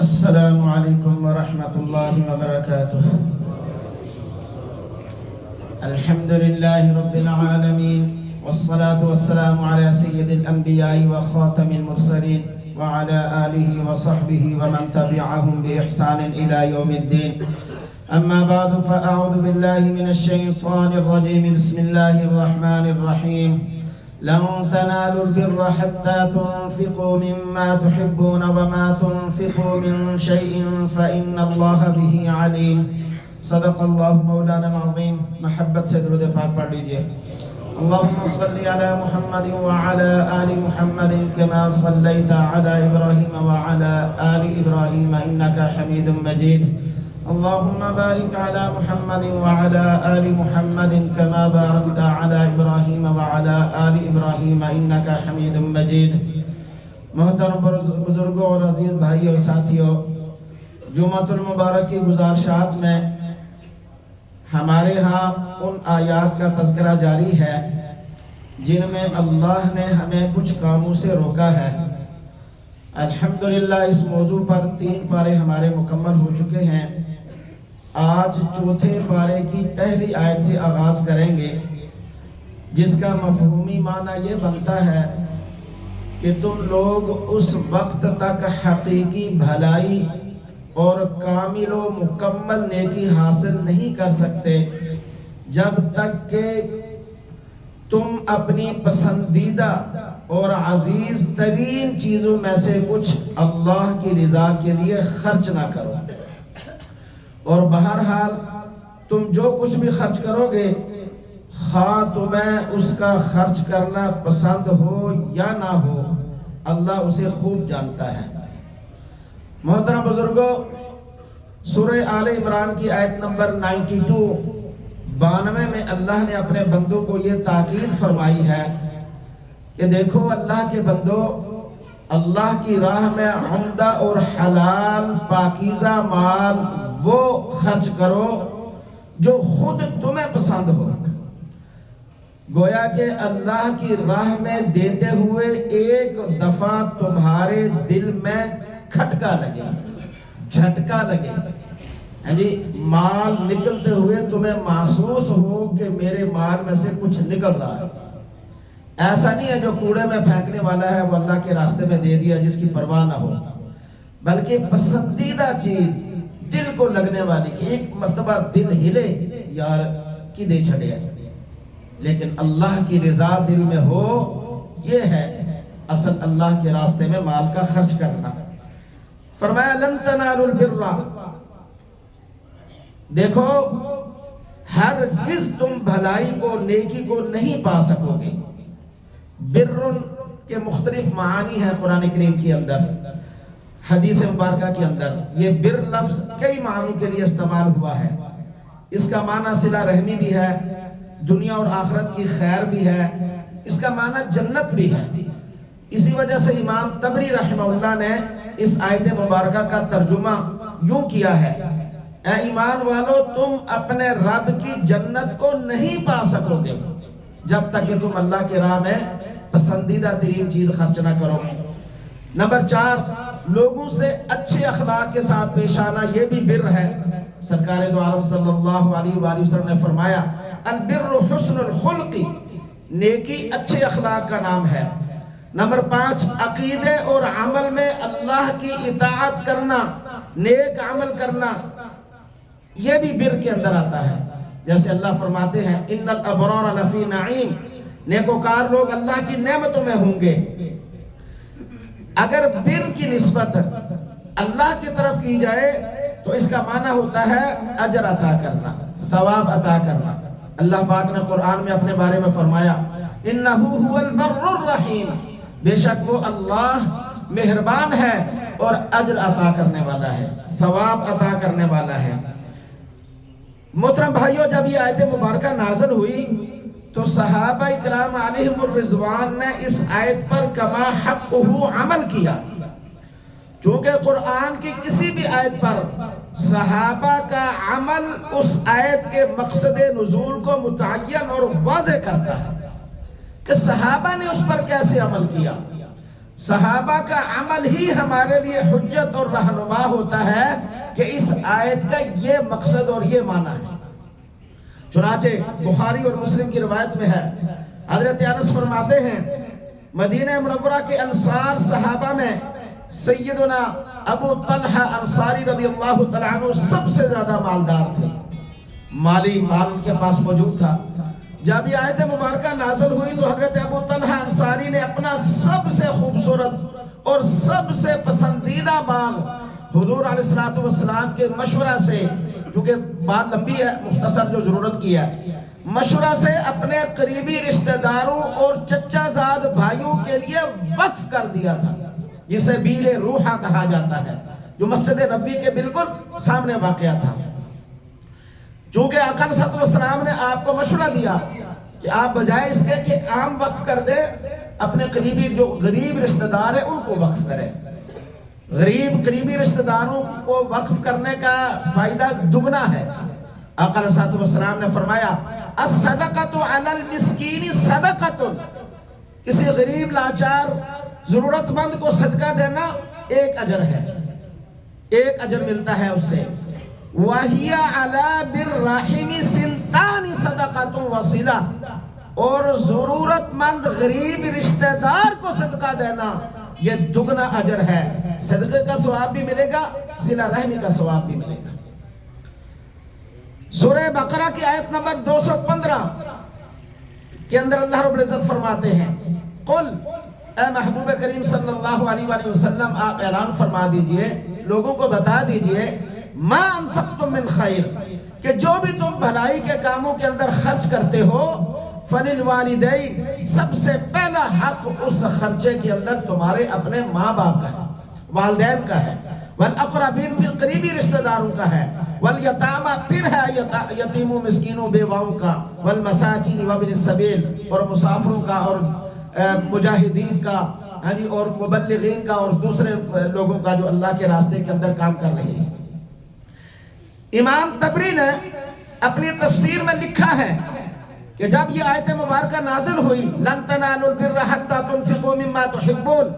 السلام علیکم ورحمۃ اللہ وبرکاتہ۔ الحمد للہ رب العالمین والصلاة والسلام علی سید الانبیاء وخاتم المرسلین وعلى آلہ وصحبہ ومن تبعہم بإحسان الى یوم الدین، اما بعد فاعوذ باللہ من الشیطان الرجیم، بسم اللہ الرحمن الرحیم۔ لن تنالوا البر حتى تنفقوا مما تحبون وما تنفقوا من شيء فإن الله به عليم۔ صدق اللہ مولانا العظیم۔ محبت سے درود پاک پڑھ لیجئے۔ اللهم صل على محمد وعلى آل محمد كما صليت على إبراهيم وعلى آل إبراهيم إنك حميد مجيد۔ اللهم بارك على محمد وعلى آل محمد كما باركت على إبراهيم وعلى آل إبراهيم إنك حميد مجيد۔ محترم بزرگوں اور عزیز بھائیوں اور ساتھیوں، جمعۃ المبارک کی گزارشات میں ہمارے ہاں ان آیات کا تذکرہ جاری ہے جن میں اللہ نے ہمیں کچھ کاموں سے روکا ہے۔ الحمدللہ اس موضوع پر 3 پارے ہمارے مکمل ہو چکے ہیں۔ آج چوتھے پارے کی پہلی آیت سے آغاز کریں گے، جس کا مفہومی معنی یہ بنتا ہے کہ تم لوگ اس وقت تک حقیقی بھلائی اور کامل و مکمل نیکی حاصل نہیں کر سکتے جب تک کہ تم اپنی پسندیدہ اور عزیز ترین چیزوں میں سے کچھ اللہ کی رضا کے لیے خرچ نہ کرو۔ اور بہرحال تم جو کچھ بھی خرچ کرو گے، خواہ تمہیں اس کا خرچ کرنا پسند ہو یا نہ ہو، اللہ اسے خوب جانتا ہے۔ محترم بزرگوں، سورہ آل عمران کی آیت نمبر 92 میں اللہ نے اپنے بندوں کو یہ تاکید فرمائی ہے کہ دیکھو اللہ کے بندو، اللہ کی راہ میں عمدہ اور حلال پاکیزہ مال وہ خرچ کرو جو خود تمہیں پسند ہو۔ گویا کہ اللہ کی راہ میں دیتے ہوئے ایک دفعہ تمہارے دل میں کھٹکا لگے، جھٹکا لگے، جی مال نکلتے ہوئے تمہیں محسوس ہو کہ میرے مال میں سے کچھ نکل رہا ہے۔ ایسا نہیں ہے جو کوڑے میں پھینکنے والا ہے وہ اللہ کے راستے میں دے دیا جس کی پرواہ نہ ہو، بلکہ پسندیدہ چیز دل کو لگنے والی کہ ایک مرتبہ دل ہلے یار کی دے چھڑے ہے، لیکن اللہ کی رضا دل میں ہو، یہ ہے اصل اللہ کے راستے میں مال کا خرچ کرنا۔ فرمایا لن تنالوا البر، دیکھو ہرگز تم بھلائی کو، نیکی کو نہیں پا سکو گے۔ بر کے مختلف معانی ہیں قرآن کریم کے اندر، حدیث مبارکہ کے اندر۔ یہ بر لفظ کئی معنوں کے لیے استعمال ہوا ہے۔ اس کا معنی صلہ رحمی بھی ہے، دنیا اور آخرت کی خیر بھی ہے، اس کا معنی جنت بھی ہے۔ اسی وجہ سے امام طبری رحمہ اللہ نے اس آیت مبارکہ کا ترجمہ یوں کیا ہے، اے ایمان والو تم اپنے رب کی جنت کو نہیں پا سکو گے جب تک کہ تم اللہ کے راہ میں پسندیدہ ترین چیز خرچ نہ کرو۔ نمبر 4، لوگوں سے اچھے اخلاق کے ساتھ پیش آنا، یہ بھی بر ہے۔ سرکار دو عالم صلی اللہ علیہ وآلہ وسلم نے فرمایا البر حسن الخلق، نیکی اچھے اخلاق کا نام ہے۔ نمبر 5، عقیدے اور عمل میں اللہ کی اطاعت کرنا، نیک عمل کرنا، یہ بھی بر کے اندر آتا ہے۔ جیسے اللہ فرماتے ہیں ان الابرار لفی نعیم، نیکوکار لوگ اللہ کی نعمتوں میں ہوں گے۔ اگر بر کی نسبت اللہ کی طرف کی جائے تو اس کا معنی ہوتا ہے اجر عطا کرنا، ثواب عطا کرنا۔ اللہ پاک نے قرآن میں اپنے بارے میں فرمایا انہو هو البر الرحیم، بے شک وہ اللہ مہربان ہے اور اجر عطا کرنے والا ہے، ثواب عطا کرنے والا ہے۔ محترم بھائیو، جب یہ آیت مبارکہ نازل ہوئی تو صحابہ اکرام علیہم الرضوان نے اس آیت پر کما حقہ عمل کیا۔ چونکہ قرآن کی کسی بھی آیت پر صحابہ کا عمل اس آیت کے مقصد نزول کو متعین اور واضح کرتا ہے کہ صحابہ نے اس پر کیسے عمل کیا۔ صحابہ کا عمل ہی ہمارے لیے حجت اور رہنما ہوتا ہے کہ اس آیت کا یہ مقصد اور یہ معنی ہے۔ چنانچہ بخاری اور مسلم کی روایت میں ہے، حضرت انس فرماتے ہیں مدینہ منورہ کے انصار صحابہ میں سیدنا ابو طلحہ انصاری رضی اللہ تعالیٰ عنہ سب سے زیادہ مالدار تھے، مالی مال ان کے پاس موجود تھا۔ جب یہ آیت مبارکہ نازل ہوئی تو حضرت ابو طلحہ انصاری نے اپنا سب سے خوبصورت اور سب سے پسندیدہ باغ حضور علیہ السلام کے مشورہ سے، چونکہ بات لمبی ہے مختصر جو ضرورت کی ہے، مشورہ سے اپنے قریبی رشتہ داروں اور چچا زاد بھائیوں کے لیے وقف کر دیا تھا، جسے بیر روحہ کہا جاتا ہے، جو مسجد نبوی کے بالکل سامنے واقع تھا۔ چونکہ آقا صلی اللہ علیہ وسلم نے آپ کو مشورہ دیا کہ آپ بجائے اس کے کہ عام وقف کر دے، اپنے قریبی جو غریب رشتہ دار ہیں ان کو وقف کرے۔ غریب قریبی رشتہ داروں کو وقف کرنے کا فائدہ دگنا ہے۔ آقا علیہ الصلوۃ والسلام نے فرمایا الصدقۃ علی المسکین صدقۃ، کسی غریب لاچار ضرورت مند کو صدقہ دینا ایک اجر ہے، ایک اجر ملتا ہے اس سے۔ وَهِيَ عَلَى بِالرَّحِمِ سِنْتَانِ صَدَقَةٌ وَصِلَةٌ، اور ضرورت مند غریب رشتہ دار کو صدقہ دینا یہ دگنا اجر ہے، صدقے کا ثواب بھی ملے گا، صلہ رحمی کا ثواب بھی ملے گا۔ سورہ بقرہ کی آیت نمبر 215 کے اندر اللہ رب العزت فرماتے ہیں قل، اے محبوب کریم صلی اللہ علیہ وآلہ وسلم آپ اعلان فرما دیجئے، لوگوں کو بتا دیجئے، ما انفقتم من خیر، کہ جو بھی تم بھلائی کے کاموں کے اندر خرچ کرتے ہو، فللوالدین، سب سے پہلا حق اس خرچے کے اندر تمہارے اپنے ماں باپ کا ہے، والدین کا ہے، والاقربین، پھر قریبی رشتہ داروں کا ہے، والیتامى، پھر ہے یتیموں مسکینوں بیواؤں کا، والمساکین وابن السبیل، اور مسافروں کا اور مجاہدین کا، اور مبلغین کا، اور دوسرے لوگوں کا جو اللہ کے راستے کے اندر کام کر رہے ہیں۔ امام طبری نے اپنی تفسیر میں لکھا ہے کہ جب یہ آیت مبارکہ نازل ہوئی لن تنالوا البر حتى تنفقوا مما تحبون،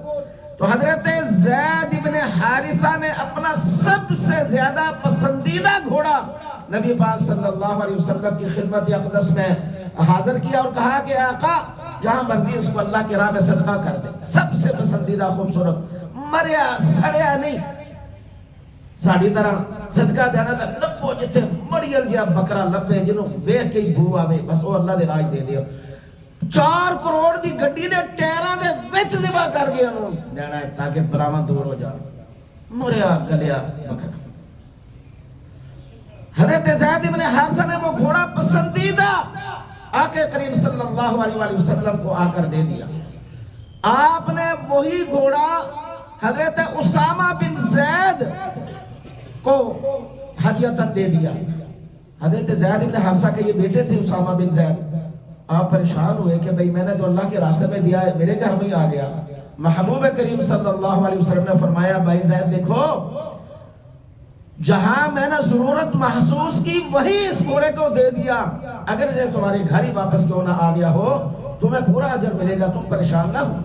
تو حضرت زید بن حارثہ نے اپنا سب سے زیادہ پسندیدہ گھوڑا نبی پاک صلی اللہ علیہ وسلم کی خدمت اقدس میں حاضر کیا اور کہا کہ آقا جہاں مرضی اس کو اللہ کی راہ میں صدقہ کر دے، سب سے پسندیدہ خوبصورت، مریا سڑیا نہیں، ساڑی طرح صدقہ دینا تھا لبو جتھے مڑیل جیا بکرا لبے جنہوں ویکھ کے بھو آوے، بس وہ اللہ دے راج دے دیو، 4 کروڑ دی گڈی دے ٹیراں دے وچ ذبح کر گیا انہوں دینا ہے تاکہ بلاواں دور ہو جائے، مریا گلیا بکرا۔ حضرت زید بن حارثہ نے وہ گھوڑا پسندیدہ آقا کریم صلی اللہ علیہ وآلہ وسلم کو آ کر دے دیا۔ آپ نے وہی گھوڑا حضرت اسامہ بن زید کو ہدیتاً دے دیا۔ حضرت زید بن حارثہ کے یہ بیٹے تھے اسامہ بن زید، آپ پریشان ہوئے کہ بھئی میں نے تو اللہ کے راستے میں دیا ہے، میرے گھر میں ہی آ گیا۔ محبوب کریم صلی اللہ علیہ وسلم نے فرمایا بھائی زید دیکھو، جہاں میں نے ضرورت محسوس کی وہی اس گھوڑے کو دے دیا، اگر یہ تمہارے گھر ہی واپس کیوں نہ آ گیا ہو تمہیں پورا اجر ملے گا، تم پریشان نہ ہو۔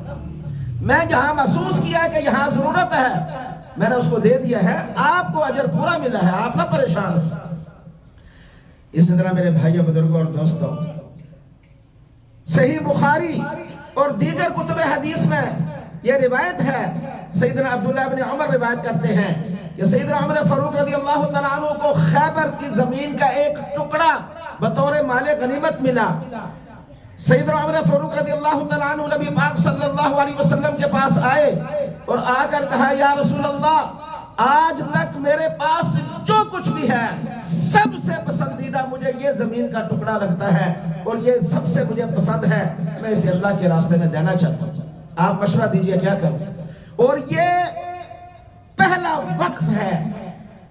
میں جہاں محسوس کیا ہے کہ یہاں ضرورت ہے میں نے اس کو دے دیا ہے، آپ کو اجر پورا ملا ہے، آپ نہ پریشان ہو۔ اس طرح میرے بھائیو بزرگوں اور دوستوں، صحیح بخاری اور دیگر کتب حدیث میں یہ روایت ہے، سیدنا عبداللہ بن عمر روایت کرتے ہیں کہ سیدنا عمر فاروق رضی اللہ تعالیٰ عنہ کو خیبر کی زمین کا ایک ٹکڑا بطور مال غنیمت ملا۔ سیدنا عمر فاروق رضی اللہ تعالیٰ عنہ نبی پاک صلی اللہ علیہ وسلم کے پاس آئے اور آ کر کہا یا رسول اللہ، آج تک میرے پاس جو کچھ بھی ہے سب سے پسندیدہ مجھے یہ زمین کا ٹکڑا لگتا ہے اور یہ سب سے مجھے پسند ہے، میں اسے اللہ کے راستے میں دینا چاہتا ہوں، آپ مشورہ دیجئے کیا کروں۔ اور یہ پہلا وقف ہے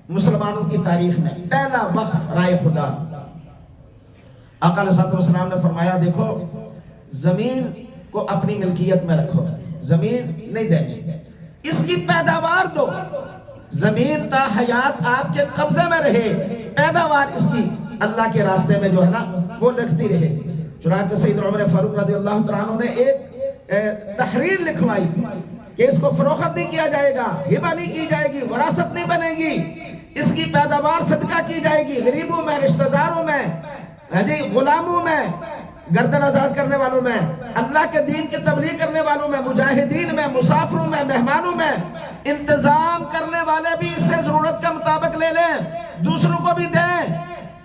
مسلمانوں کی تاریخ میں، پہلا وقف رائے خدا۔ آقا علیہ السلام نے فرمایا دیکھو زمین کو اپنی ملکیت میں رکھو، زمین نہیں دینی، اس کی پیداوار دو، زمین تا حیات آپ کے قبضے میں رہے، پیداوار اس کی اللہ کے راستے میں جو ہے نا وہ لکھتی رہے۔ چنانچہ سیدنا عمر فاروق رضی اللہ عنہ نے ایک تحریر لکھوائی کہ اس کو فروخت نہیں کیا جائے گا، ہبہ نہیں کی جائے گی، وراثت نہیں بنے گی، اس کی پیداوار صدقہ کی جائے گی، غریبوں میں، رشتہ داروں میں، غلاموں میں، گردن آزاد کرنے والوں میں، اللہ کے دین کی تبلیغ کرنے والوں میں، مجاہدین میں، مسافروں میں، مہمانوں میں، انتظام کرنے والے بھی اس سے ضرورت کے مطابق لے لیں، دوسروں کو بھی دیں۔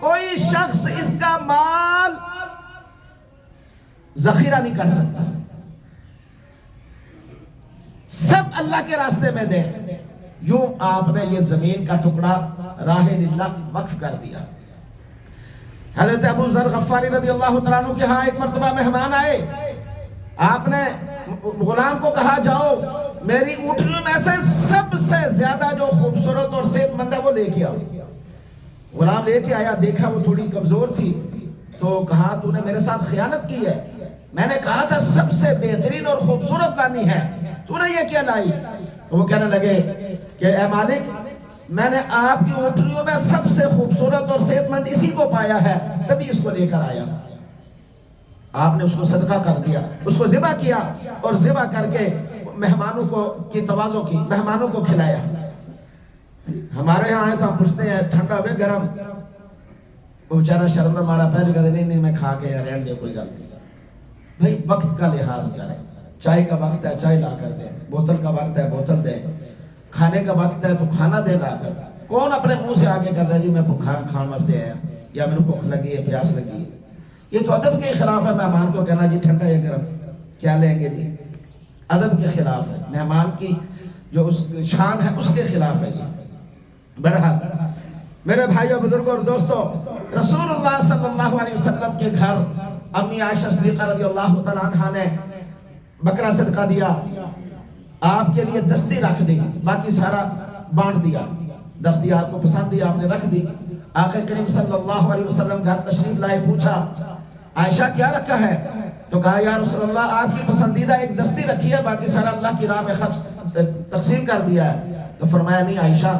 کوئی شخص اس کا مال ذخیرہ نہیں کر سکتا، سب اللہ کے راستے میں دیں۔ یوں آپ نے یہ زمین کا ٹکڑا راہ اللہ وقف کر دیا۔ حضرت ابو ذر غفاری رضی اللہ تعالیٰ عنہ کے ہاں ایک مرتبہ مہمان آئے، آپ نے غلام کو کہا جاؤ میری اونٹنیوں میں سے سب سے زیادہ جو خوبصورت اور صحت مند ہے وہ لے کے آؤ۔ غلام لے کے آیا، دیکھا وہ تھوڑی کمزور تھی، تو کہا تو نے میرے ساتھ خیانت کی ہے، میں نے کہا تھا سب سے بہترین اور خوبصورت لانی ہے، تو نے یہ کیا لائی؟ تو وہ کہنے لگے کہ اے مالک میں نے آپ کی اونٹنیوں میں سب سے خوبصورت اور صحت مند اسی کو پایا ہے، تبھی اس کو لے کر آیا۔ آپ نے اس کو صدقہ کر دیا، اس کو ذبح کیا، اور ذبح کر کے مہمانوں کو کی تواضع کی، مہمانوں کو کھلایا۔ ہمارے یہاں آئے تو ہم پوچھتے ہیں ٹھنڈا ہوئے گرم، وہ بیچارہ شرمندہ مارا پہلے کہتے نہیں میں کھا کے رہن دے، کوئی گل نہیں۔ بھائی وقت کا لحاظ کریں، چائے کا وقت ہے چائے لا کر دیں، بوتل کا وقت ہے بوتل دیں، کھانے کا وقت ہے تو کھانا دے لا کر۔ کون اپنے منہ سے آگے کہتا ہے جی میں کھان واسطے آیا، یا میرے بھوک لگی ہے، پیاس لگی ہے؟ یہ تو ادب کے خلاف ہے مہمان کو کہنا جی ٹھنڈا یا گرم کیا لیں گے جی، ادب کے خلاف ہے، مہمان کی جو اس شان ہے اس کے خلاف ہے یہ۔ بہرحال میرے بھائیو بزرگوں اور دوستو، رسول اللہ صلی اللہ علیہ وسلم کے گھر امی عائشہ صدیقہ رضی اللہ تعالیٰ عنہ نے بکرا صدقہ دیا، آپ کے لیے دستی رکھ دی، باقی سارا بانٹ دیا، دستی آپ کو پسند دی، آپ نے رکھ دی۔ آقا کریم صلی اللہ علیہ وسلم گھر تشریف لائے، پوچھا عائشہ کیا رکھا ہے؟ تو کہا یا رسول اللہ آپ کی پسندیدہ ایک دستی رکھی ہے، باقی سارا اللہ کی راہ میں خرچ تقسیم کر دیا ہے۔ تو فرمایا نہیں عائشہ،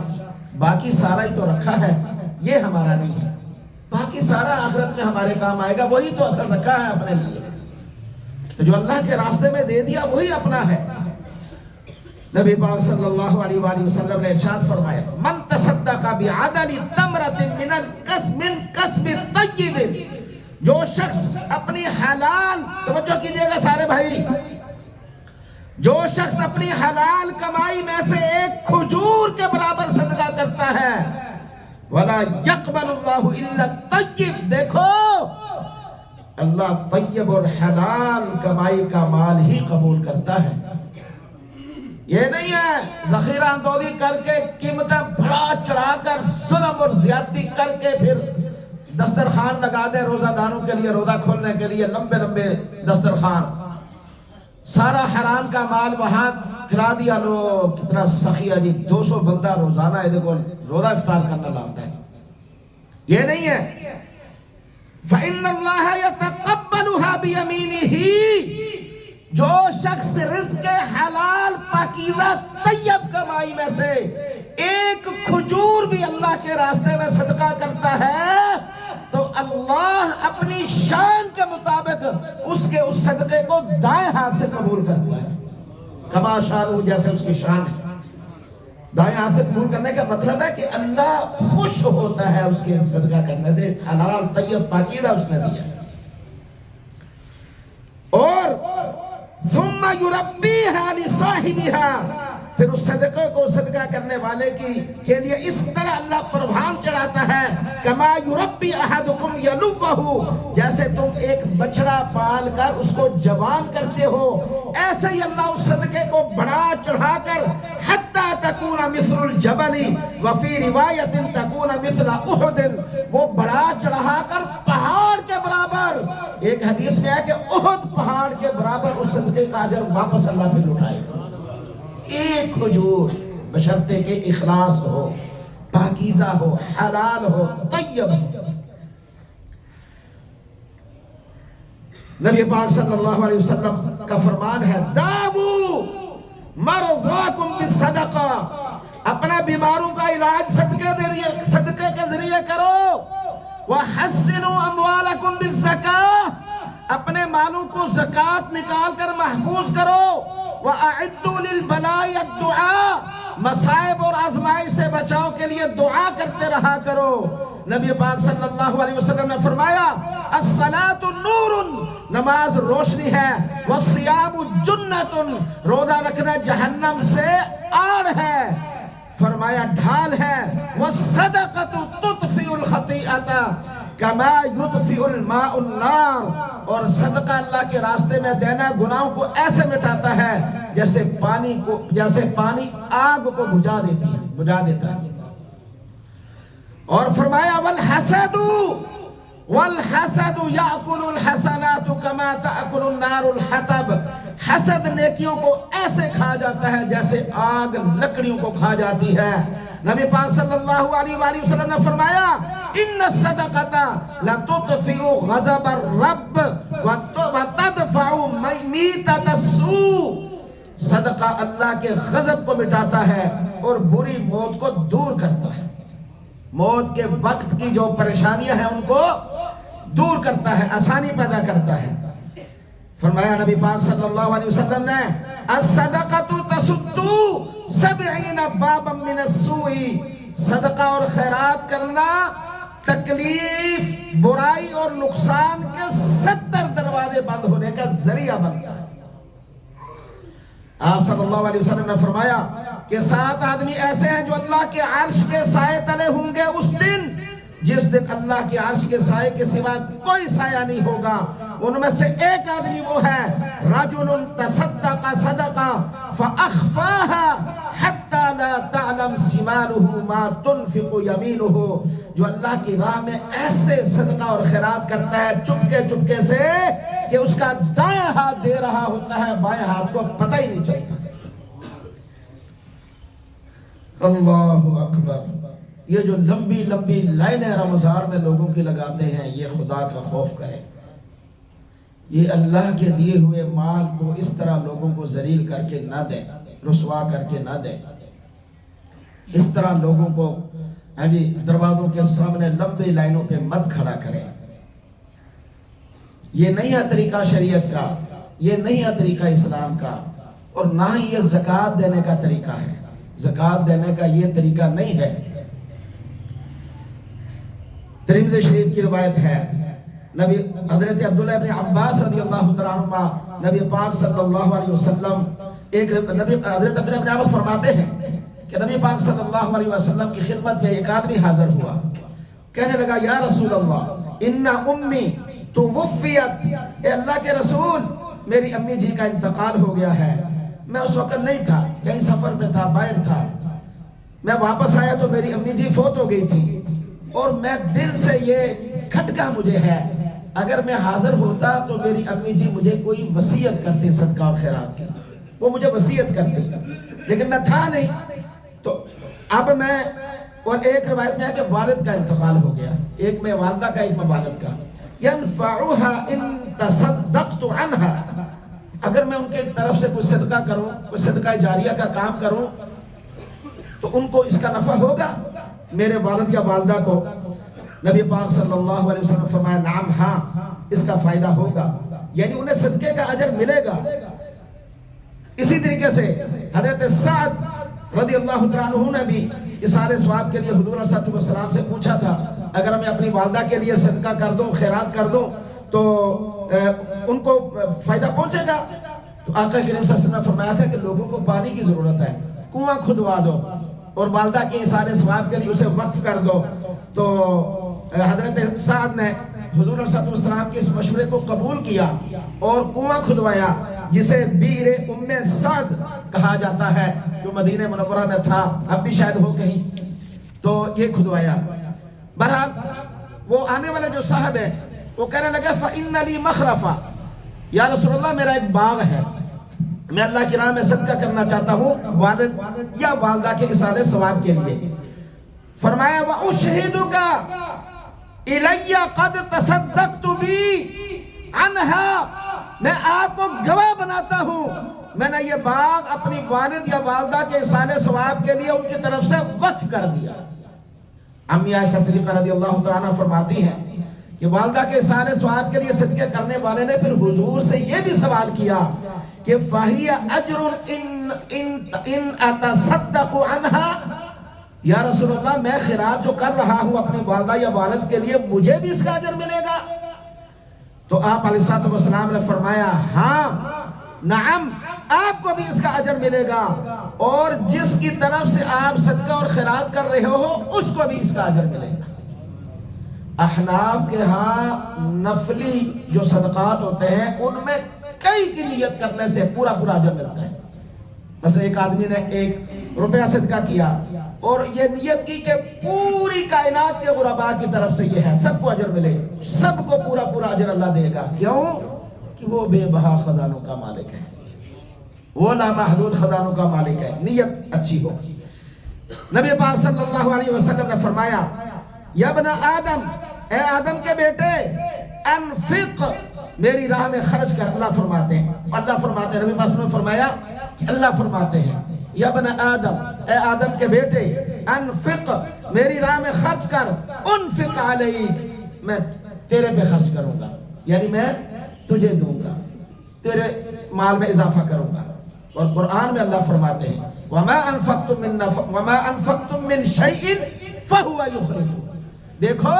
باقی سارا ہی تو رکھا ہے، یہ ہمارا نہیں ہے، باقی سارا آخرت میں ہمارے کام آئے گا، وہی تو اصل رکھا ہے اپنے لیے، تو جو اللہ کے راستے میں دے دیا وہی اپنا ہے۔ نبی پاک صلی اللہ علیہ وآلہ وسلم نے ارشاد فرمایا من تصدق بعدل تمرۃ من کسب طیب، جو شخص اپنی حلال، توجہ کیجئے گا سارے بھائی، جو شخص اپنی حلال کمائی میں سے ایک کھجور کے برابر صدقہ کرتا ہے، ولا يقبل اللہ الا الطیب، دیکھو اللہ طیب اور حلال کمائی کا مال ہی قبول کرتا ہے۔ یہ نہیں ہے ذخیرہ اندوزی کر کے قیمتیں بڑھا چڑھا کر ظلم اور زیادتی کر کے پھر دسترخوان لگا دے روزہ داروں کے لیے، روزہ کھولنے کے لیے لمبے لمبے دسترخوان، سارا حرام کا مال وہاں کھلا دیا، لو کتنا سخی ہے جی، 200 بندہ روزانہ یہ دیکھو روزہ افطار کرنا لاتا ہے، یہ نہیں ہے۔ فَإِنَّ اللَّهَ يَتَقَبَّلُهَا بِيَمِينِهِ، جو شخص رزق حلال پاکیزہ طیب کمائی میں سے ایک کھجور بھی اللہ کے راستے میں صدقہ کرتا ہے، تو اللہ اپنی شان کے مطابق اس کے اس صدقے کو دائیں ہاتھ سے قبول کرتا ہے، کما شانہ، جیسے اس کی شان ہے۔ دائیں ہاتھ سے قبول کرنے کا مطلب ہے کہ اللہ خوش ہوتا ہے اس کے صدقہ کرنے سے، حلال طیب پاکیزہ اس نے دیا۔ اور ثم يربيها لصاحبها، پھر اس صدقے کو صدقہ کرنے والے کے لیے اس طرح اللہ پروان چڑھاتا ہے، کما یربی احدکم یلوہ، جیسے تم ایک بچڑا پال کر اس کو جوان کرتے ہو، ایسے ہی اللہ اس صدقے کو بڑھا چڑھا کر حتی تکون مثل الجبل وفی روایت تکون مثل احد، وہ بڑھا چڑھا کر پہاڑ کے برابر، ایک حدیث میں ہے کہ احد پہاڑ کے برابر اس صدقے کا اجر واپس اللہ پھر لٹائے گا۔ ایک کھجور بشرطے کہ اخلاص ہو، پاکیزہ ہو، حلال ہو، طیب ہو۔ نبی پاک صلی اللہ علیہ وسلم کا فرمان ہے داؤ مرضاکم بالصدقہ، اپنا بیماروں کا علاج صدقے کے ذریعے کرو، وحسنوا اموالکم بالزکاۃ، اپنے مالوں کو زکوٰۃ نکال کر محفوظ کرو، وَأَعِدُّوا لِلْبَلَاءِ الدُّعَاء، مصائب اور آزمائش سے بچاؤ کے لیے دعا کرتے رہا کرو۔ نبی پاک صلی اللہ علیہ وسلم نے فرمایا الصلاۃ نور، نماز روشنی ہے، والصیام جنۃ، روزہ رکھنا جہنم سے آڑ ہے، فرمایا ڈھال ہے، والصدقۃ تطفئ الخطیئۃ کما یطفئ الماء النار، اور صدقہ اللہ کے راستے میں دینا گناہوں کو ایسے مٹاتا ہے جیسے پانی آگ کو بجھا دیتا ہے۔ اور فرمایا والحسد یأکل الحسنات کما تأکل النار الحطب، حسد نیکیوں کو ایسے کھا جاتا ہے جیسے آگ لکڑیوں کو کھا جاتی ہے۔ نبی پاک صلی اللہ علیہ وآلہ وسلم نے فرمایا ان الصدقۃ لتطفئ غضب الرب وتدفع میتۃ السوء، صدقہ اللہ کے غضب کو مٹاتا ہے اور بری موت کو دور کرتا ہے، موت کے وقت کی جو پریشانیاں ہیں ان کو دور کرتا ہے، آسانی پیدا کرتا ہے۔ فرمایا نبی پاک صلی اللہ علیہ وسلم نے الصدقۃ تسد 70 بابا من السوء، صدقہ اور خیرات کرنا تکلیف، برائی اور نقصان کے 70 دروازے بند ہونے کا ذریعہ بنتا ہے۔ آپ صلی اللہ علیہ وسلم نے فرمایا کہ 7 آدمی ایسے ہیں جو اللہ کے عرش کے سائے تلے ہوں گے اس دن، جس دن اللہ کے عرش کے سائے کے سوا کوئی سایہ نہیں ہوگا۔ ان میں سے ایک آدمی وہ ہے رجل تصدق صدقہ فاخفاها حتى لا تعلم شماله ما تنفق يمينه، جو اللہ کی راہ میں ایسے صدقہ اور خیرات کرتا ہے چپکے سے کہ اس کا دائیں ہاتھ دے رہا ہوتا ہے، بائیں ہاتھ کو پتہ ہی نہیں چلتا۔ اللہ اکبر، یہ جو لمبی لمبی لائنیں رمضان میں لوگوں کی لگاتے ہیں، یہ خدا کا خوف کریں، یہ اللہ کے دیے ہوئے مال کو اس طرح لوگوں کو ذلیل کر کے نہ دیں، رسوا کر کے نہ دیں، اس طرح لوگوں کو دروازوں کے سامنے لمبی لائنوں پہ مت کھڑا کریں۔ یہ نہیں ہے طریقہ شریعت کا، یہ نہیں ہے طریقہ اسلام کا، اور نہ ہی یہ زکوٰۃ دینے کا طریقہ ہے، زکوٰۃ دینے کا یہ طریقہ نہیں ہے۔ ترمذی شریف کی روایت ہے، نبی حضرت عبداللہ ابن عباس رضی اللہ تعالیٰ عنہما نبی پاک صلی اللہ علیہ وسلم حضرت ابن عباس فرماتے ہیں کہ نبی پاک صلی اللہ علیہ وسلم کی خدمت میں ایک آدمی حاضر ہوا، کہنے لگا یا رسول اللہ ان امی توفیت، اے اللہ کے رسول میری امی جی کا انتقال ہو گیا ہے، میں اس وقت نہیں تھا، کہیں سفر میں تھا، باہر تھا، میں واپس آیا تو میری امی جی فوت ہو گئی تھی، اور میں دل سے یہ کھٹکا مجھے ہے اگر میں حاضر ہوتا تو میری امی جی مجھے کوئی وصیت کرتی صدقہ اور خیرات کی، وہ مجھے وصیت کرتی، لیکن میں تھا نہیں، تو اب میں، اور ایک روایت میں ہے کہ والد کا انتقال ہو گیا، ایک میں والدہ کا ایک میں والد کا، ينفعها ان تصدقت عنها، اگر میں ان کے طرف سے کوئی صدقہ کروں، کوئی صدقہ جاریہ کا کام کروں تو ان کو اس کا نفع ہوگا، میرے والد یا والدہ کو؟ نبی پاک صلی اللہ علیہ وسلم نے فرمایا نعم، ہاں اس کا فائدہ ہوگا، یعنی انہیں صدقے کا اجر ملے گا۔ اسی طریقے سے حضرت سعد رضی اللہ عنہ نے بھی اصالہ ثواب کے لیے حضور علیہ السلام سے پوچھا تھا اگر میں اپنی والدہ کے لیے صدقہ کر دوں، خیرات کر دوں تو ان کو فائدہ پہنچے گا؟ تو آقا کریم صلی اللہ علیہ وسلم نے فرمایا تھا کہ لوگوں کو پانی کی ضرورت ہے، کنواں کھدوا دو اور والدہ کے اصالہ ثواب کے لیے اسے وقف کر دو۔ تو حضرت سعد نے حضور علیہ السلام کے اس مشورے کو قبول کیا اور کنواں کھدوایا، جسے بئر ام سعد کہا جاتا ہے، جو مدینہ منورہ میں تھا، اب بھی شاید ہو کہیں، تو یہ کھدوایا۔ بہرحال وہ آنے والے جو صاحب ہیں وہ کہنے لگے فَإِنَّ لِي مَخْرَفَ، یا رسول اللہ میرا ایک باغ ہے، میں اللہ کی راہ میں صدقہ کرنا چاہتا ہوں والد یا والدہ کے اصالہ ثواب کے لیے۔ فرمایا وَأُشْهِدُكَ إِلَيَّ قَدْ تَصَدَّقْتُ بِي عَنْهَا، میں آپ کو گواہ بناتا ہوں میں نے یہ باغ اپنی والد یا والدہ کے اصالہ ثواب کے لیے ان کی طرف سے وقف کر دیا۔ امی عائشہ صدیقہ رضی اللہ تعالیٰ عنہ فرماتی ہیں کہ والدہ کے اصالہ ثواب کے لیے صدقے کرنے والے نے پھر حضور سے یہ بھی سوال کیا کہ فَهِيَ أَجْرٌ إِنْ أَتَصَدَّقُ عَنْهَا، یا رسول اللہ میں خیرات جو کر رہا ہوں اپنی والدہ یا والد کے لیے مجھے بھی اس کا اجر ملے گا؟ تو آپ علیہ الصلوۃ والسلام نے فرمایا ہاں نعم، آپ کو بھی اس کا اجر ملے گا، اور جس کی طرف سے آپ صدقہ اور خیرات کر رہے ہو اس کو بھی اس کا اجر ملے گا۔ احناف کے ہاں نفلی جو صدقات ہوتے ہیں ان میں کئی کی نیت کرنے سے پورا اجر ملتا ہے۔ مثلا ایک آدمی نے 1 روپیہ صدقہ کیا اور یہ نیت کی کہ پوری کائنات کے غرباء کی طرف سے یہ ہے، سب کو اجر ملے، سب کو پورا اجر اللہ دے گا۔ کیوں؟ کہ وہ بے بہا خزانوں کا مالک ہے، وہ لامحدود خزانوں کا مالک ہے، نیت اچھی ہو۔ نبی پاک صلی اللہ علیہ وسلم نے فرمایا یا ابن آدم، اے آدم کے بیٹے، انفق، میری راہ میں خرچ کر۔ اللہ فرماتے ہیں نبی پاک نے فرمایا کہ اللہ فرماتے ہیں یا ابن آدم، اے آدم کے بیٹے، انفق، میری راہ میں خرچ کر، انفق علیک، میں تیرے پہ خرچ کروں گا، یعنی میں تجھے دوں گا، تیرے مال میں اضافہ کروں گا۔ اور قرآن میں اللہ فرماتے ہیں وَمَا أَنفَقْتُم مِّن شَيْءٍ فَهُوَ يُخْلِفُ، دیکھو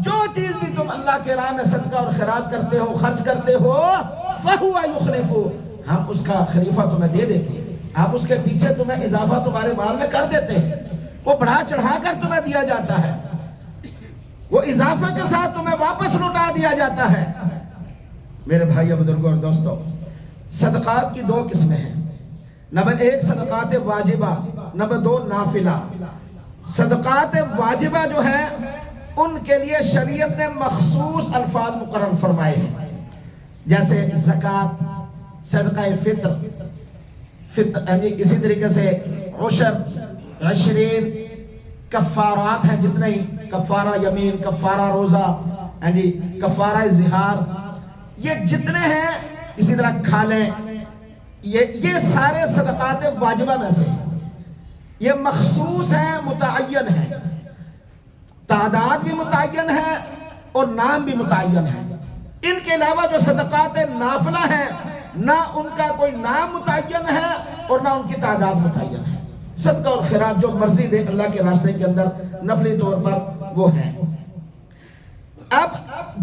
جو چیز بھی تم اللہ کے راہ میں صدقہ اور خیرات کرتے ہو، خرچ کرتے ہو، فَهُوَ يُخْلِفُ، ہم اس کا خلیفہ تمہیں دے دیتے ہیں، آپ اس کے پیچھے تمہیں اضافہ تمہارے مال میں کر دیتے ہیں، وہ بڑھا چڑھا کر تمہیں دیا جاتا ہے، وہ اضافہ کے ساتھ تمہیں واپس لوٹا دیا جاتا ہے۔ میرے بھائی بزرگوں اور دوستوں، صدقات کی 2 قسمیں ہیں، نمبر 1 صدقات واجبہ، نمبر 2 نافلہ۔ صدقات واجبہ جو ہیں ان کے لیے شریعت نے مخصوص الفاظ مقرر فرمائے ہیں، جیسے زکوٰۃ، صدقہ فطر، اسی طریقے سے عشر، 20 کفارات ہیں جتنے ہی، کفارہ یمین، کفارہ روزہ، کفارہ ظہار، یہ جتنے ہیں، اسی طرح کھالیں، یہ سارے صدقات واجبہ میں سے ہیں، یہ مخصوص ہیں، متعین ہیں، تعداد بھی متعین ہے اور نام بھی متعین ہے۔ ان کے علاوہ جو صدقات نافلہ ہیں، نہ ان کا کوئی نام متعین ہے اور نہ ان کی تعداد متعین ہے، صدقہ اور خیرات جو مرضی دے اللہ کے راستے کے اندر نفلی طور پر وہ ہیں۔ اب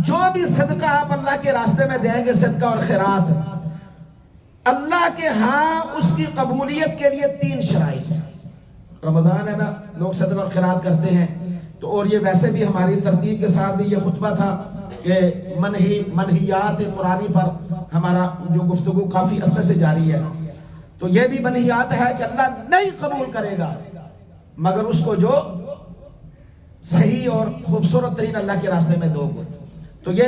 جو بھی صدقہ آپ اللہ کے راستے میں دیں گے، صدقہ اور خیرات، اللہ کے ہاں اس کی قبولیت کے لیے 3 شرائط ہیں۔ رمضان ہے نا، لوگ صدقہ اور خیرات کرتے ہیں، تو اور یہ ویسے بھی ہماری ترتیب کے ساتھ بھی یہ خطبہ تھا کہ منہیات قرآنی پر ہمارا جو گفتگو کافی عرصے سے جاری ہے، تو یہ بھی منہیات ہے کہ اللہ نہیں قبول کرے گا مگر اس کو جو صحیح اور خوبصورت ترین اللہ کے راستے میں دو گے۔ تو یہ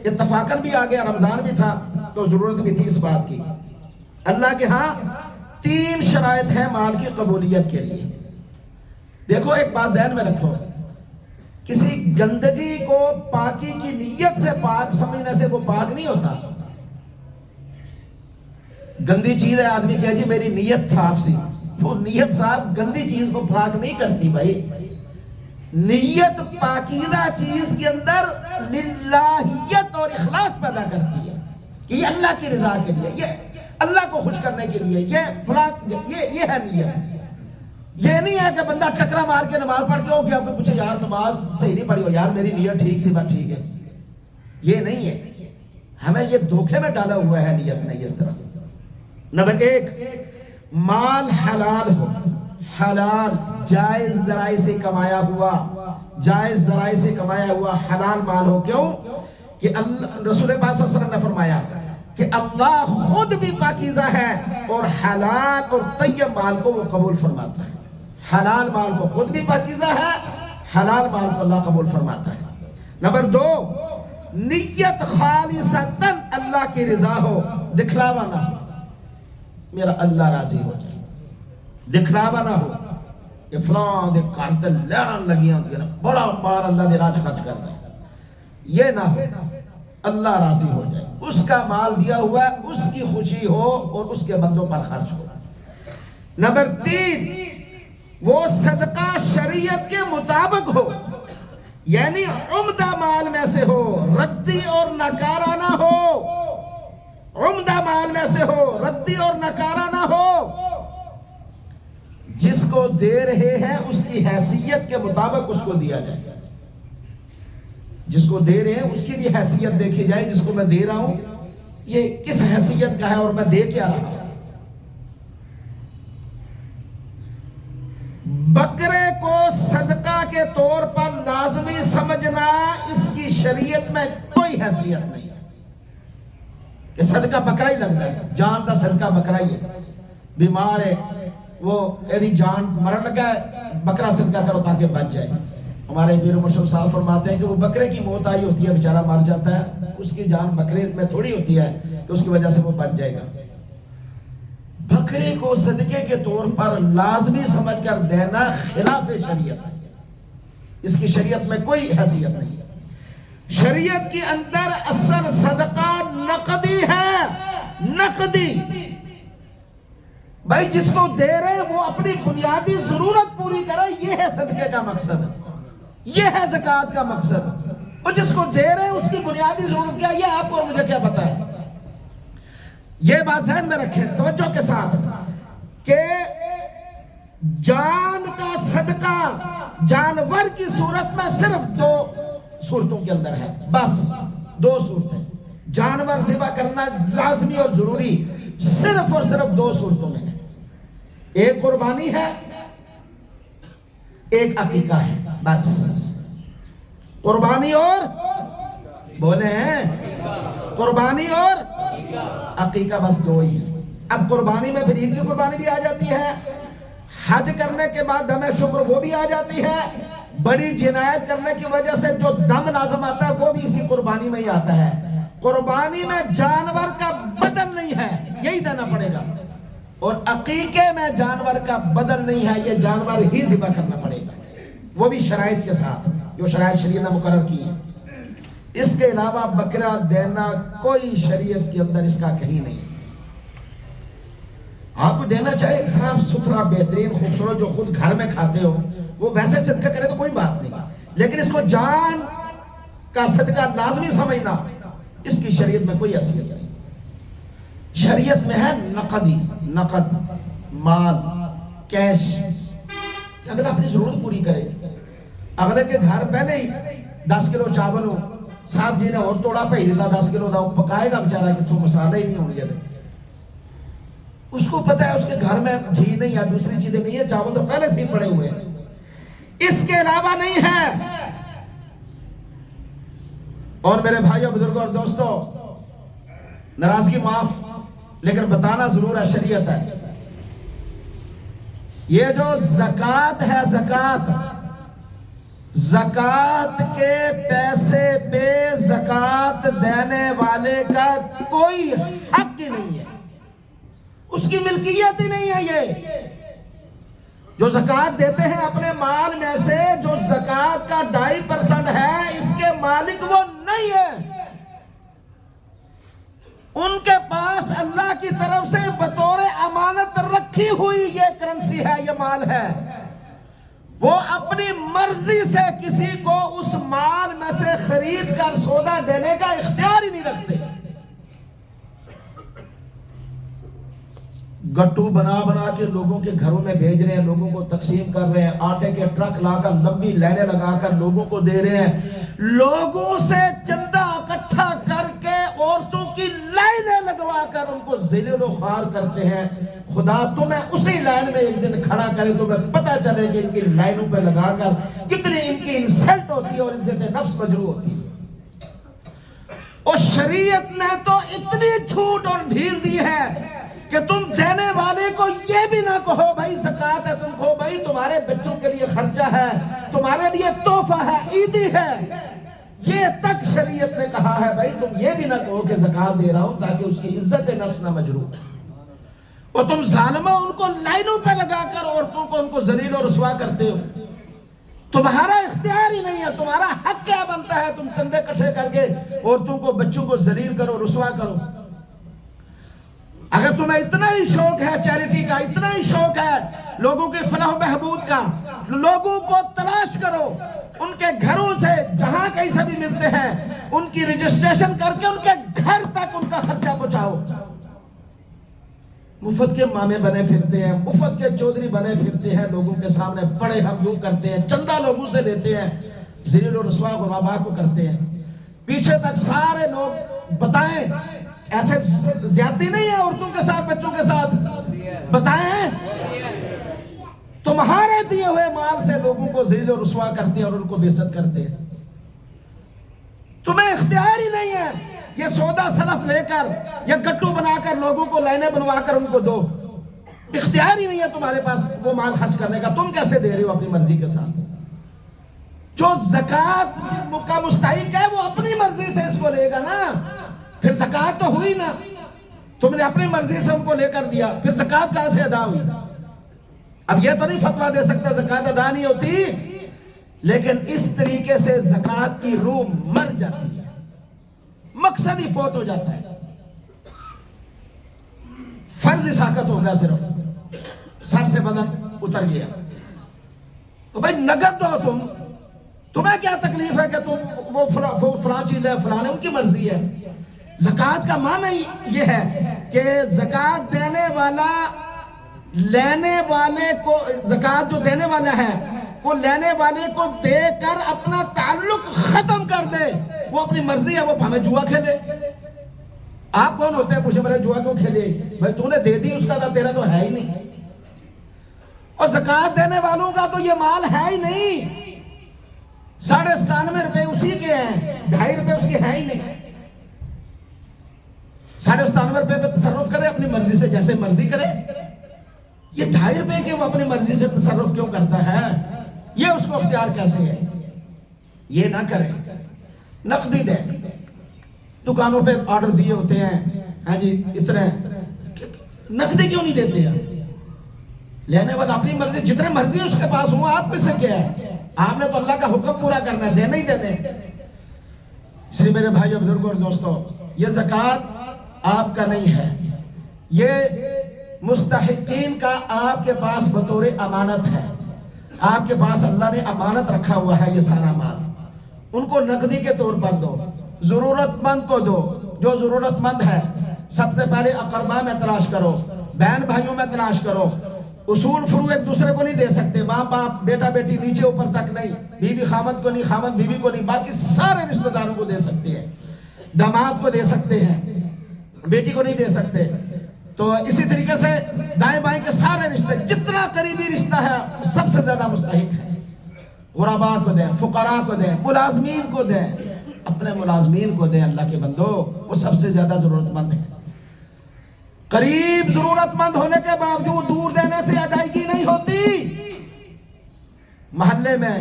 اتفاقاً بھی آ گیا، رمضان بھی تھا تو ضرورت بھی تھی اس بات کی۔ اللہ کے ہاں 3 شرائط ہیں مال کی قبولیت کے لیے۔ دیکھو ایک بات ذہن میں رکھو، کسی گندگی کو پاکی کی نیت سے پاک سمجھنے سے وہ پاک نہیں ہوتا۔ گندی چیز ہے، آدمی کہے جی میری نیت صاف سی، وہ نیت صاف گندی چیز کو پاک نہیں کرتی بھائی۔ نیت پاکیزہ چیز کے اندر للہیت اور اخلاص پیدا کرتی ہے کہ یہ اللہ کی رضا کے لیے، یہ اللہ کو خوش کرنے کے لیے، یہ فلاں یہ ہے نیت۔ یہ نہیں ہے کہ بندہ ٹکرا مار کے نماز پڑھ کے ہو گیا، کوئی پوچھے یار نماز صحیح نہیں پڑھی ہو، یار میری نیت ٹھیک سی بات ٹھیک ہے، یہ نہیں ہے۔ ہمیں یہ دھوکے میں ڈالا ہوا ہے نیت نے اس طرح۔ نمبر 1، مال حلال ہو، حلال جائز ذرائع سے کمایا ہوا، جائز ذرائع سے کمایا ہوا حلال مال ہو۔ کیوں کہ رسول پاک صلی اللہ علیہ وسلم نے فرمایا کہ اللہ خود بھی پاکیزہ ہے اور حلال اور طیب مال کو وہ قبول فرماتا ہے۔ حلال مال کو خود بھی پاکیزہ ہے، حلال مال کو اللہ قبول فرماتا ہے۔ نمبر 2، نیت خالصتاً اللہ کی رضا ہو، دکھلاوا نہ ہو، میرا اللہ راضی ہو جائے، دکھلاوا نہ ہو کہ فلاں دے کارتے لڑن لگیاں ہوتی ہے، بڑا مال اللہ دے راج خرچ کرتا ہے، یہ نہ ہو، اللہ راضی ہو جائے، اس کا مال دیا ہوا ہے، اس کی خوشی ہو اور اس کے بندوں پر خرچ ہو۔ نمبر 3، وہ صدقہ شریعت کے مطابق ہو، یعنی عمدہ مال میں سے ہو، ردی اور نکارہ نہ ہو۔ عمدہ مال میں سے ہو، ردی اور نکارہ نہ ہو، جس کو دے رہے ہیں اس کی حیثیت کے مطابق اس کو دیا جائے، جس کو دے رہے ہیں اس کی بھی حیثیت دیکھی جائے، جس کو میں دے رہا ہوں یہ کس حیثیت کا ہے اور میں دے کیا رہا ہوں۔ بکرے کو صدقہ کے طور پر لازمی سمجھنا اس کی شریعت میں کوئی حیثیت نہیں ہے کہ صدقہ بکرا ہی لگتا ہے، جان کا صدقہ بکرا ہی ہے، بیمار ہے وہ ایری جان مرن لگا ہے، بکرا صدقہ کرو تاکہ بچ جائے۔ ہمارے پیر مرشد صاحب فرماتے ہیں کہ وہ بکرے کی موت آئی ہوتی ہے، بیچارہ مر جاتا ہے، اس کی جان بکرے میں تھوڑی ہوتی ہے کہ اس کی وجہ سے وہ بچ جائے گا۔ بکرے کو صدقے کے طور پر لازمی سمجھ کر دینا خلاف شریعت ہے، اس کی شریعت میں کوئی حیثیت نہیں۔ شریعت کے اندر اصل صدقہ نقدی ہے، نقدی۔ بھائی جس کو دے رہے وہ اپنی بنیادی ضرورت پوری کرے، یہ ہے صدقے کا مقصد، یہ ہے زکوٰۃ کا مقصد۔ اور جس کو دے رہے اس کی بنیادی ضرورت کیا، یہ آپ کو اور مجھے کیا پتا ہے؟ یہ بات ذہن میں رکھیں توجہ کے ساتھ کہ جان کا صدقہ جانور کی صورت میں صرف دو صورتوں کے اندر ہے، بس دو صورتیں۔ جانور ذبح کرنا لازمی اور ضروری صرف اور صرف دو صورتوں میں ہے، ایک قربانی ہے، ایک عقیقہ ہے، بس۔ قربانی اور بولے ہیں قربانی اور عقیقہ، بس دو ہی ہیں۔ اب قربانی میں پھر عید کی قربانی بھی آ جاتی ہے، حج کرنے کے بعد دم شکر وہ بھی آ جاتی ہے، بڑی جنایت کرنے کی وجہ سے جو دم لازم آتا ہے وہ بھی اسی قربانی میں ہی آتا ہے۔ قربانی میں جانور کا بدل نہیں ہے، یہی دینا پڑے گا، اور عقیقے میں جانور کا بدل نہیں ہے، یہ جانور ہی ذبح کرنا پڑے گا، وہ بھی شرائط کے ساتھ جو شرائط شریعت نے مقرر کی ہے۔ اس کے علاوہ بکرا دینا کوئی شریعت کے اندر اس کا کہیں نہیں ہے۔ آپ کو دینا چاہے صاف ستھرا بہترین خوبصورت جو خود گھر میں کھاتے ہو، وہ ویسے صدقہ کرے تو کوئی بات نہیں، لیکن اس کو جان کا صدقہ لازمی سمجھنا اس کی شریعت میں کوئی حیثیت نہیں۔ شریعت میں ہے نقدی، نقد مال کیش، کہ اگلا اپنی ضرورت پوری کرے۔ اگلے کے گھر پہلے ہی 10 کلو چاول ہو، صاحب جی نے اور توڑا پہ ہی دیتا 10 کلو دا، پکائے گا بیچارہ کہ تو مسالے ہی نہیں ہوں گے، اس کو پتہ ہے اس کے گھر میں گھی نہیں ہے، دوسری چیزیں نہیں ہے، چاول تو پہلے سے ہی پڑے ہوئے ہیں، اس کے علاوہ نہیں ہے۔ اور میرے بھائیوں بزرگوں اور دوستوں، ناراضگی معاف، لیکن بتانا ضرور ہے، شریعت ہے۔ یہ جو زکوٰۃ ہے، زکوٰۃ کے پیسے پہ زکوٰۃ دینے والے کا کوئی حق ہی نہیں ہے، اس کی ملکیت ہی نہیں ہے۔ یہ جو زکوٰۃ دیتے ہیں اپنے مال میں سے، جو زکوٰۃ کا 2.5% ہے، اس کے مالک وہ نہیں ہے، ان کے پاس اللہ کی طرف سے بطور امانت رکھی ہوئی یہ کرنسی ہے، یہ مال ہے، وہ اپنی مرضی سے کسی کو اس مال میں سے خرید کر سودا دینے کا اختیار ہی نہیں رکھتے۔ گٹو بنا بنا کے لوگوں کے گھروں میں بھیج رہے ہیں، لوگوں کو تقسیم کر رہے ہیں، آٹے کے ٹرک لا کر لمبی لائنیں لگا کر لوگوں کو دے رہے ہیں، لوگوں سے چندہ اکٹھا کر کے عورتوں کی لائنیں لگوا کر ان کو ذلیل و خوار کرتے ہیں۔ خدا تمہیں اسی لائن میں ایک دن کھڑا کرے، تمہیں پتہ چلے کہ ان کی لائنوں پہ لگا کر کتنی ان کی انسلٹ ہوتی ہے اور عزت نفس مجروح ہوتی ہے۔ اور شریعت نے تو اتنی چھوٹ اور ڈھیل دی ہے کہ تم دینے والے کو یہ بھی نہ کہو بھائی زکوٰۃ ہے، تم کہو بھائی تمہارے بچوں کے لیے خرچہ ہے، تمہارے لیے تحفہ ہے، عیدی ہے۔ یہ تک شریعت نے کہا ہے بھائی تم یہ بھی نہ کہو کہ زکوٰۃ دے رہا ہوں تاکہ اس کی عزت نفس نہ مجروح۔ اور تم ظالموں ان کو لائنوں پہ لگا کر عورتوں کو ان کو ذلیل و رسوا کرتے ہو، تمہارا اختیار ہی نہیں ہے، تمہارا حق کیا بنتا ہے تم چندے اکٹھے کر کے عورتوں کو بچوں کو ذلیل کرو، رسوا کرو۔ اگر تمہیں اتنا ہی شوق ہے چیریٹی کا، اتنا ہی شوق ہے لوگوں کی فلاح و بہبود کا، لوگوں کو تلاش کرو، ان کے گھروں سے جہاں کہیں سے بھی ملتے ہیں ان کی رجسٹریشن کر کے ان کے گھر تک ان کا خرچہ پہنچاؤ۔ مفت کے مامے بنے پھرتے ہیں، مفت کے چودھری بنے پھرتے ہیں، لوگوں کے سامنے بڑے ہم یوں کرتے ہیں، چندہ لوگوں سے لیتے ہیں، ذلیل و رسوا غربا کو کرتے ہیں، پیچھے تک سارے لوگ بتائیں ایسے زیادتی نہیں ہے عورتوں کے ساتھ بچوں کے ساتھ، بتائیں تمہارے دیے ہوئے مال سے لوگوں کو ذلیل و رسوا کرتے ہیں اور ان کو بے عزت کرتے ہیں، تمہیں اختیار ہی نہیں ہے یہ سودا سلف لے کر یا گٹو بنا کر لوگوں کو لائنیں بنوا کر ان کو دو، اختیار ہی نہیں ہے تمہارے پاس وہ مال خرچ کرنے کا، تم کیسے دے رہے ہو اپنی مرضی کے ساتھ؟ جو زکوٰۃ کا مستحق ہے وہ اپنی مرضی سے اس کو لے گا نا، پھر زکوٰۃ تو ہوئی نا، تم نے اپنی مرضی سے ان کو لے کر دیا، پھر زکوٰۃ کہاں سے ادا ہوئی؟ اب یہ تو نہیں فتویٰ دے سکتا زکوٰۃ ادا نہیں ہوتی، لیکن اس طریقے سے زکوٰۃ کی روح مر جاتی ہے، مقصد ہی فوت ہو جاتا ہے، فرض ساقط ہو گیا، صرف سر سے بدن اتر گیا۔ تو بھائی نگد دو، تمہیں کیا تکلیف ہے کہ تم وہ فلاں چیز ہے فلاں، ان کی مرضی ہے۔ زکوٰۃ کا معنی یہ ہے کہ زکوٰۃ دینے والا لینے والے کو، زکوٰۃ جو دینے والا ہے وہ لینے والے کو دے کر اپنا تعلق ختم کر دے، وہ اپنی مرضی ہے، وہ بھاوے جوا کھیلے۔ آپ کون ہوتے ہیں پوچھے بھلے جوا کیوں کھیلے؟ بھائی تو نے دے دی اس کا تھا، تیرا تو ہے ہی نہیں، اور زکوٰۃ دینے والوں کا تو یہ مال ہے ہی نہیں، 97.5 روپے اسی کے ہیں، 2.5 روپے اس کے ہیں ہی نہیں، 97.5 روپے پہ تصرف کرے اپنی مرضی سے، جیسے مرضی کرے۔ یہ 2.5 روپے کے وہ اپنی مرضی سے تصرف کیوں کرتا ہے؟ یہ اس کو اختیار کیسے ہے؟ یہ نہ کرے، نقدی دے۔ دکانوں پہ آرڈر دیے ہوتے ہیں، ہاں جی اتنے، نقدی کیوں نہیں دیتے ہیں؟ لینے والا اپنی مرضی، جتنے مرضی اس کے پاس ہوں، آپ کس سے کیا ہے؟ آپ نے تو اللہ کا حکم پورا کرنا ہے، دینے ہی دینے۔ اس لیے میرے بھائی بزرگوں اور دوستوں، یہ زکوٰۃ آپ کا نہیں ہے، یہ مستحقین کا آپ کے پاس بطور امانت ہے، آپ کے پاس اللہ نے امانت رکھا ہوا ہے یہ سارا مال، ان کو نقدی کے طور پر دو، ضرورت مند کو دو، جو ضرورت مند ہے سب سے پہلے اقربا میں تلاش کرو، بہن بھائیوں میں تلاش کرو، اصول فروع ایک دوسرے کو نہیں دے سکتے، ماں باپ بیٹا بیٹی نیچے اوپر تک نہیں، بیوی خامد کو نہیں، خامد بیوی کو نہیں، باقی سارے رشتہ داروں کو دے سکتے ہیں، داماد کو دے سکتے ہیں، بیٹی کو نہیں دے سکتے۔ تو اسی طریقے سے دائیں بائیں کے سارے رشتے، جتنا قریبی رشتہ ہے سب سے زیادہ مستحق ہے، غرباء کو دیں، فقراء کو دیں، ملازمین کو دیں، اپنے ملازمین کو دیں، اللہ کے بندو وہ سب سے زیادہ ضرورت مند ہے۔ قریب ضرورت مند ہونے کے باوجود دور دینے سے ادائیگی نہیں ہوتی محلے میں،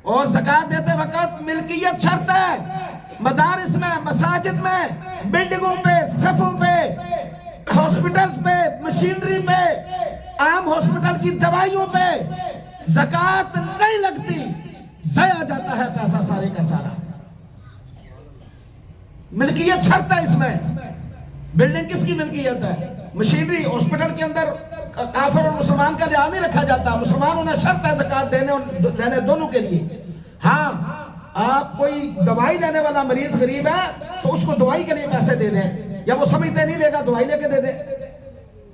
اور زکوٰۃ دیتے وقت ملکیت شرط ہے، مدارس میں، مساجد میں، بلڈنگوں پہ، صفوں پہ، ہاسپٹلز پہ، مشینری پہ، عام ہاسپٹل کی دوائیوں پہ زکوٰۃ نہیں لگتی، ضائع جاتا ہے پیسہ سارے کا سارا۔ ملکیت شرط ہے اس میں، بلڈنگ کس کی ملکیت ہے؟ مشینری، ہاسپٹل کے اندر کافر اور مسلمان کا لحاظ نہیں رکھا جاتا، مسلمان ہونا شرط ہے زکوٰۃ دینے اور لینے دونوں کے لیے۔ ہاں آپ کوئی دوائی لینے والا مریض غریب ہے تو اس کو دوائی کے لیے پیسے دے دیں، یا وہ سمجھتے نہیں لے گا دوائی لے کے دے دیں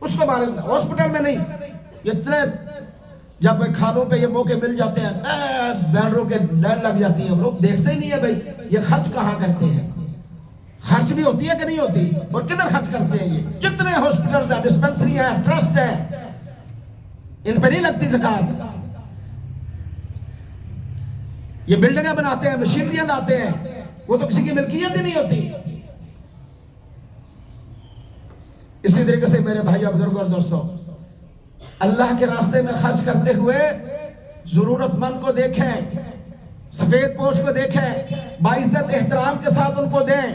اس کو مارے، ہاسپٹل میں نہیں۔ اتنے جب کھانوں پہ یہ موقع مل جاتے ہیں، بینروں کے لائن لگ جاتی ہے، لوگ دیکھتے ہی نہیں ہے بھائی یہ خرچ کہاں کرتے ہیں، خرچ بھی ہوتی ہے کہ نہیں ہوتی، اور کدھر خرچ کرتے ہیں؟ یہ جتنے ہاسپٹلز ہیں، ڈسپنسری ہیں، ٹرسٹ ہیں، ان پہ نہیں لگتی زکوٰۃ۔ یہ بلڈنگیں بناتے ہیں، مشینریاں لاتے ہیں، وہ تو کسی کی ملکیت ہی نہیں ہوتی۔ اسی طریقے سے میرے بھائی بزرگوں اور دوستوں، اللہ کے راستے میں خرچ کرتے ہوئے ضرورت مند کو دیکھیں، سفید پوش کو دیکھیں، باعزت احترام کے ساتھ ان کو دیں۔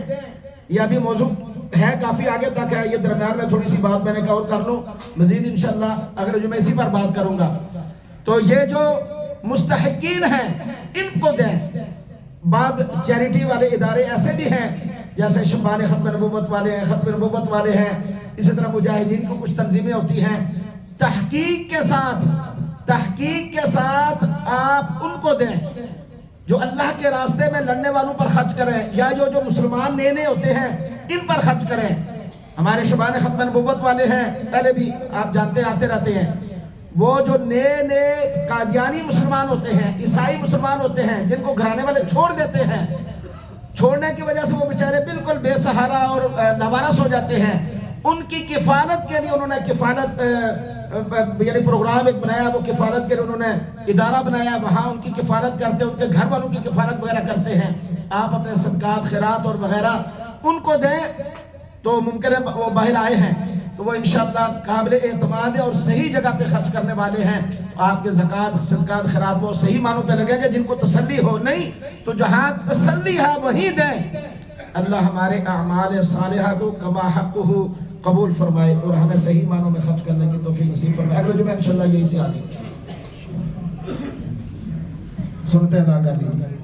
یہ ابھی موضوع ہے کافی آگے تک ہے، یہ درمیان میں تھوڑی سی بات میں نے کور کر لوں، مزید انشاءاللہ اگلے جمعے اسی پر بات کروں گا۔ تو یہ جو مستحقین ہیں ان کو دیں۔ بعض چیریٹی والے ادارے ایسے بھی ہیں جیسے شبان ختم نبوت والے ہیں، ختم نبوت والے ہیں، اسی طرح مجاہدین کو کچھ تنظیمیں ہوتی ہیں، تحقیق کے ساتھ آپ ان کو دیں جو اللہ کے راستے میں لڑنے والوں پر خرچ کریں، یا جو مسلمان نینے ہوتے ہیں ان پر خرچ کریں۔ ہمارے شبان ختم نبوت والے ہیں، پہلے بھی آپ جانتے آتے رہتے ہیں، وہ جو نئے قادیانی مسلمان ہوتے ہیں، عیسائی مسلمان ہوتے ہیں، جن کو گھرانے والے چھوڑ دیتے ہیں، چھوڑنے کی وجہ سے وہ بیچارے بالکل بے سہارا اور لاوارث ہو جاتے ہیں، ان کی کفالت کے لیے انہوں نے کفالت یعنی پروگرام ایک بنایا، وہ کفالت کے لیے انہوں نے ادارہ بنایا، وہاں ان کی کفالت کرتے ہیں، ان کے گھر والوں کی کفالت وغیرہ کرتے ہیں۔ آپ اپنے صدقات خیرات اور وغیرہ ان کو دیں، تو ممکن ہے وہ باہر آئے ہیں تو وہ انشاءاللہ قابل اعتماد ہے اور صحیح جگہ پہ خرچ کرنے والے ہیں۔ آپ کے زکوٰۃ صدقات خیرات وہ صحیح معنوں پہ لگیں گے، جن کو تسلی ہو، نہیں تو جہاں تسلی ہے وہیں دیں۔ اللہ ہمارے اعمال صالحہ کو کما حقہ قبول فرمائے اور ہمیں صحیح معنوں میں خرچ کرنے کی توفیق نصیب فرمائے۔ اگلے جمعہ انشاءاللہ یہی سے آگے سنتے ادا کر لیجیے۔